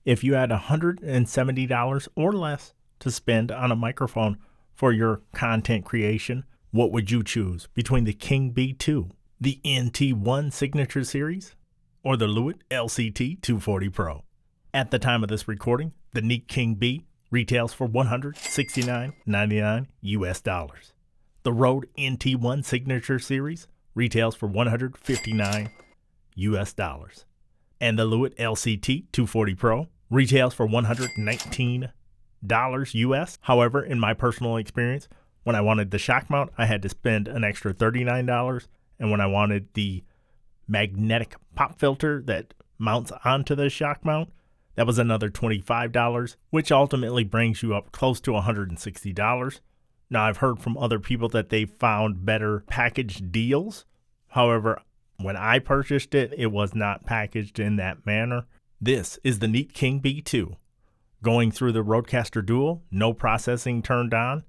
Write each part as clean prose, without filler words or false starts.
If you had $170 or less to spend on a microphone for your content creation, what would you choose between the King B2, the NT1 Signature Series, or the Lewitt LCT 240 Pro? At the time of this recording, the Neat King B retails for $169.99 US dollars. The Rode NT1 Signature Series retails for $159 US dollars. And the Lewitt LCT 240 Pro retails for $119 US. However, in my personal experience, when I wanted the shock mount, I had to spend an extra $39. And when I wanted the magnetic pop filter that mounts onto the shock mount, that was another $25, which ultimately brings you up close to $160. Now, I've heard from other people that they found better package deals. However, when I purchased it, it was not packaged in that manner. This is the Neat King B2. Going through the Rodecaster Dual, no processing turned on,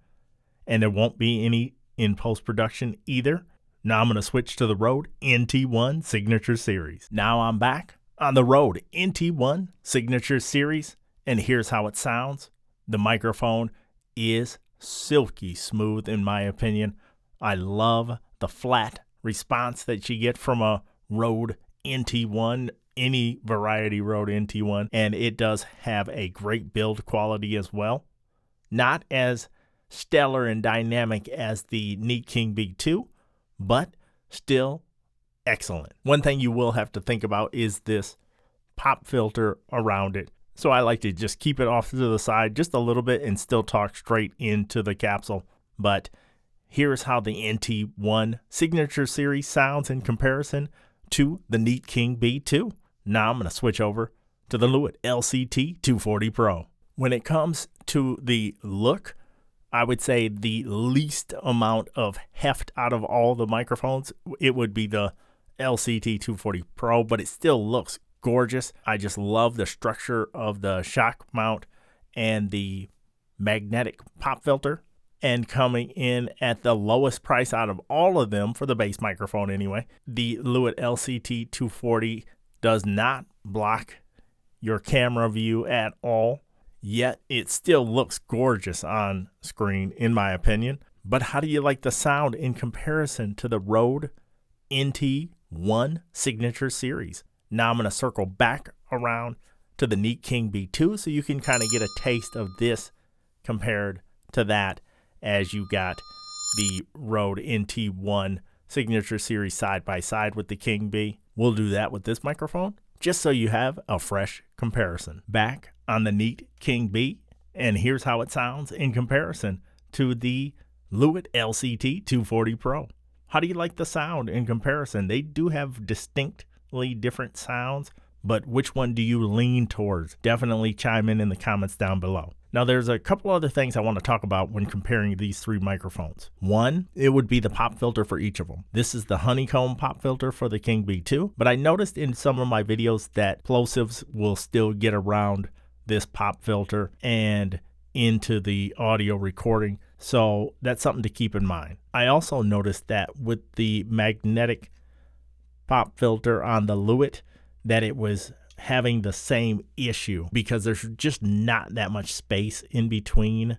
and there won't be any in post-production either. Now I'm going to switch to the Rode NT1 Signature Series. Now I'm back on the Rode NT1 Signature Series, and here's how it sounds. The microphone is silky smooth in my opinion. I love the flat response that you get from a Rode NT1, any variety Rode NT1, and it does have a great build quality as well. Not as stellar and dynamic as the Neat King B2, but still excellent. One thing you will have to think about is this pop filter around it. So I like to just keep it off to the side just a little bit and still talk straight into the capsule. But here's how the NT1 Signature Series sounds in comparison to the Neat King B2. Now I'm going to switch over to the Lewitt LCT 240 Pro. When it comes to the look, I would say the least amount of heft out of all the microphones, it would be the LCT 240 Pro, but it still looks gorgeous. I just love the structure of the shock mount and the magnetic pop filter. And coming in at the lowest price out of all of them for the base microphone anyway, the Lewitt LCT 240 does not block your camera view at all, yet it still looks gorgeous on screen in my opinion. But how do you like the sound in comparison to the Rode NT1 Signature Series? Now I'm going to circle back around to the Neat King B2 so you can kind of get a taste of this compared to that, as you got the Rode NT1 Signature Series side by side with the King B. We'll do that with this microphone just so you have a fresh comparison. Back on the Neat King B, and here's how it sounds in comparison to the Lewitt LCT 240 Pro. How do you like the sound in comparison? They do have distinctly different sounds, but which one do you lean towards? Definitely chime in the comments down below. Now, there's a couple other things I want to talk about when comparing these three microphones. One, it would be the pop filter for each of them. This is the honeycomb pop filter for the King B2, but I noticed in some of my videos that plosives will still get around this pop filter and into the audio recording, so that's something to keep in mind. I also noticed that with the magnetic pop filter on the Lewitt, that it was having the same issue because there's just not that much space in between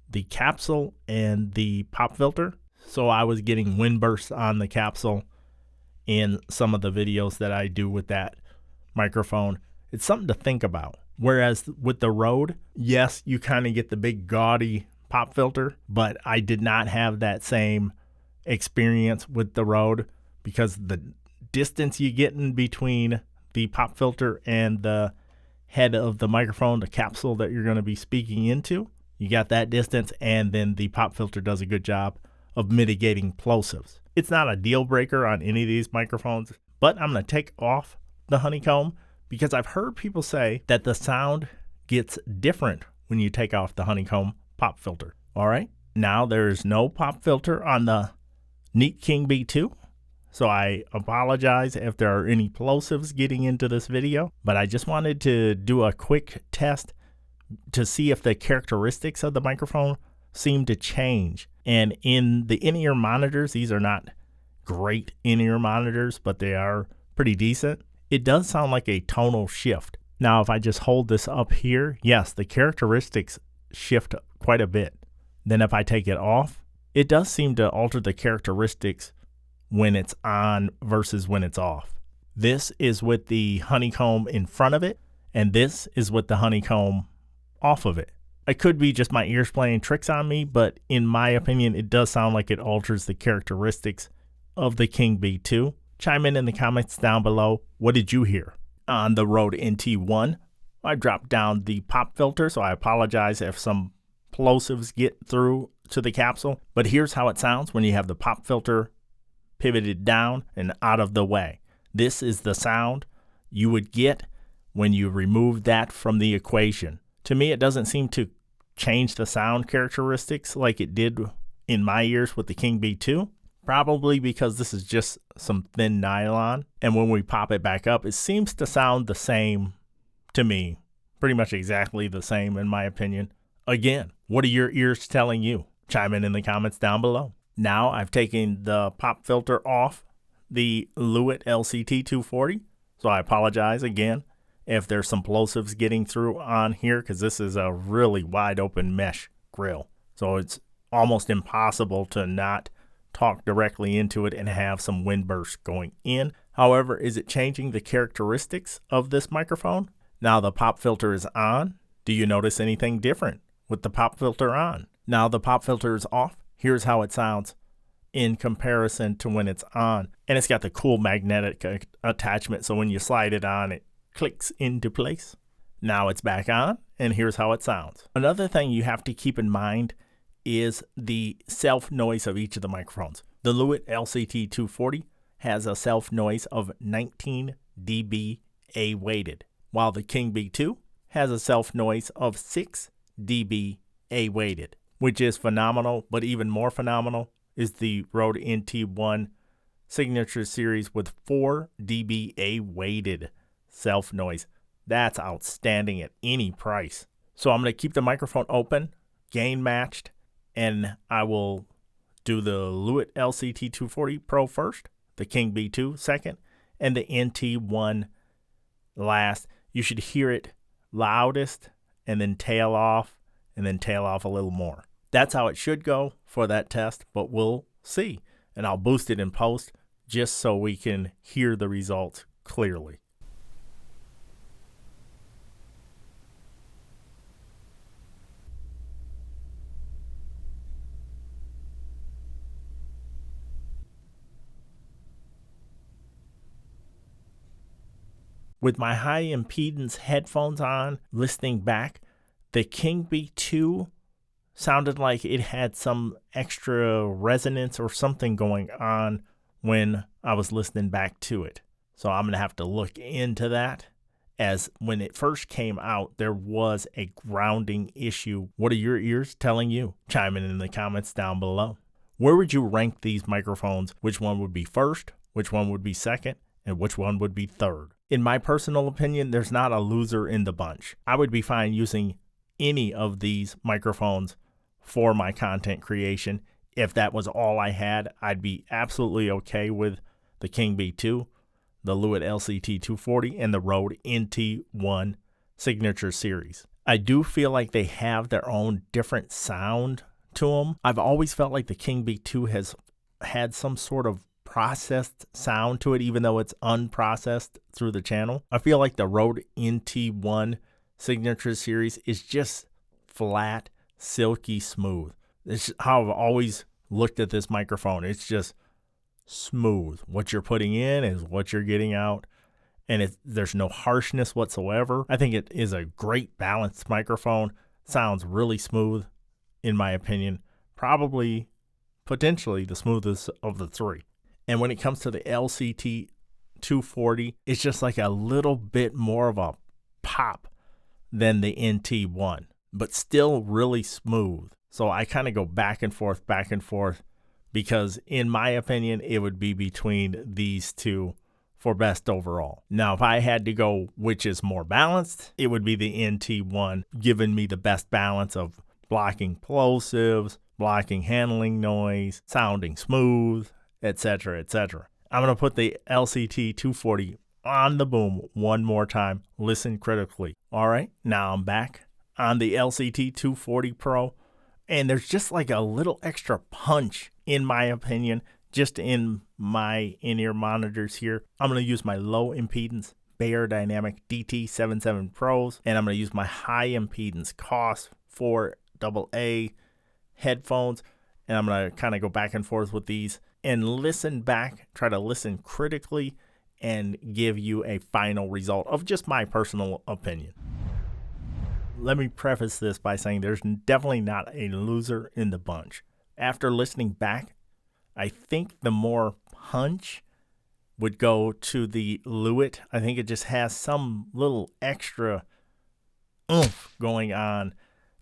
the capsule and the pop filter. So I was getting wind bursts on the capsule in some of the videos that I do with that microphone. It's something to think about. Whereas with the Rode, yes, you kind of get the big gaudy pop filter, but I did not have that same experience with the Rode because the distance you get in between the pop filter and the head of the microphone, the capsule that you're going to be speaking into, you got that distance, and then the pop filter does a good job of mitigating plosives. It's not a deal breaker on any of these microphones, but I'm going to take off the honeycomb because I've heard people say that the sound gets different when you take off the honeycomb pop filter. All right, now there's no pop filter on the Neat King B2. So I apologize if there are any plosives getting into this video, but I just wanted to do a quick test to see if the characteristics of the microphone seem to change. And in the in-ear monitors, these are not great in-ear monitors, but they are pretty decent. It does sound like a tonal shift Now, if I just hold this up here, yes, the characteristics shift quite a bit. Then if I take it off, it does seem to alter the characteristics when it's on versus when it's off. This is with the honeycomb in front of it, and this is with the honeycomb off of it. It could be just my ears playing tricks on me, but in my opinion, it does sound like it alters the characteristics of the King B2. Chime in the comments down below. What did you hear? On the Rode NT1, I dropped down the pop filter, so I apologize if some plosives get through to the capsule. But here's how it sounds when you have the pop filter pivoted down and out of the way. This is the sound you would get when you remove that from the equation. To me, it doesn't seem to change the sound characteristics like it did in my ears with the King B2. Probably because this is just some thin nylon. And when we pop it back up, it seems to sound the same to me. Pretty much exactly the same in my opinion. Again, what are your ears telling you? Chime in the comments down below. Now I've taken the pop filter off the Lewitt LCT 240. So I apologize again if there's some plosives getting through on here, because this is a really wide open mesh grill. So it's almost impossible to not talk directly into it and have some wind bursts going in. However, is it changing the characteristics of this microphone? Now the pop filter is on. Do you notice anything different with the pop filter on? Now the pop filter is off. Here's how it sounds in comparison to when it's on. And it's got the cool magnetic attachment, so when you slide it on, it clicks into place. Now it's back on, and here's how it sounds. Another thing you have to keep in mind is the self noise of each of the microphones. The Lewitt LCT 240 has a self noise of 19 dB weighted, while the King B2 has a self noise of 6 dB weighted, which is phenomenal. But even more phenomenal is the Rode NT1 Signature Series with 4 dB weighted self noise. That's outstanding at any price. So I'm going to keep the microphone open, gain matched, and I will do the Lewitt LCT 240 Pro first, the King B2 second, and the NT1 last. You should hear it loudest and then tail off a little more. That's how it should go for that test, but we'll see. And I'll boost it in post just so we can hear the results clearly. With my high impedance headphones on, listening back, the King B2 sounded like it had some extra resonance or something going on when I was listening back to it. So I'm going to have to look into that, as when it first came out, there was a grounding issue. What are your ears telling you? Chime in the comments down below. Where would you rank these microphones? Which one would be first? Which one would be second? And which one would be third? In my personal opinion, there's not a loser in the bunch. I would be fine using any of these microphones for my content creation. If that was all I had, I'd be absolutely okay with the King B2, the Lewitt LCT 240, and the Rode NT1 Signature Series. I do feel like they have their own different sound to them. I've always felt like the King B2 has had some sort of processed sound to it, even though it's unprocessed through the channel. I feel like the Rode NT1 Signature Series is just flat, silky smooth. It's how I've always looked at this microphone. It's just smooth. What you're putting in is what you're getting out, and there's no harshness whatsoever. I think it is a great balanced microphone. Sounds really smooth, in my opinion. Probably, potentially, the smoothest of the three. And when it comes to the LCT 240, it's just like a little bit more of a pop than the NT1, but still really smooth. So I kind of go back and forth, because in my opinion, it would be between these two for best overall. Now, if I had to go which is more balanced, it would be the NT1, giving me the best balance of blocking plosives, blocking handling noise, sounding smooth, etc., etc. I'm going to put the LCT 240 on the boom one more time. Listen critically. All right, now I'm back on the LCT 240 Pro, and there's just like a little extra punch, in my opinion, just in my in-ear monitors here. I'm going to use my low impedance Bayer Dynamic DT77 Pros, and I'm going to use my high impedance COS 4AA headphones, and I'm going to kind of go back and forth with these and listen back, try to listen critically, and give you a final result of just my personal opinion. Let me preface this by saying there's definitely not a loser in the bunch. After listening back, I think the more punch would go to the Lewitt. I think it just has some little extra oomph going on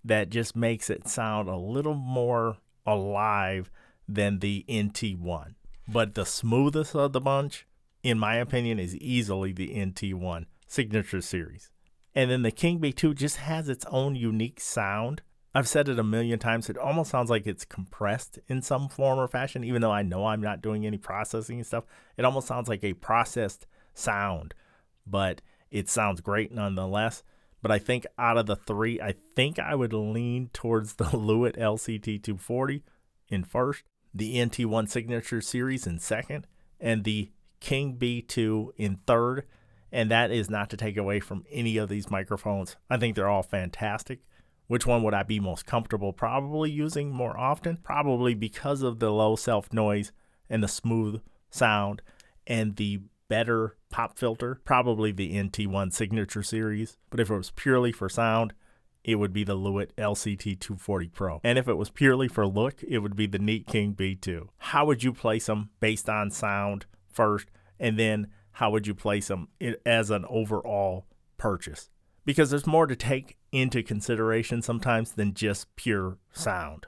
that just makes it sound a little more alive than the NT1. But the smoothest of the bunch, in my opinion, is easily the NT1 Signature Series. And then the King B2 just has its own unique sound. I've said it a million times. It almost sounds like it's compressed in some form or fashion, even though I know I'm not doing any processing and stuff. It almost sounds like a processed sound, but it sounds great nonetheless. But I think out of the three, I think I would lean towards the Lewitt LCT 240 in first, the NT1 Signature Series in second, and the King B2 in third. And that is not to take away from any of these microphones. I think they're all fantastic. Which one would I be most comfortable probably using more often? Probably because of the low self-noise and the smooth sound and the better pop filter, probably the NT1 Signature Series. But if it was purely for sound, it would be the Lewitt LCT 240 Pro. And if it was purely for look, it would be the Neat King B2. How would you place them based on sound first, and then how would you place them as an overall purchase? Because there's more to take into consideration sometimes than just pure sound.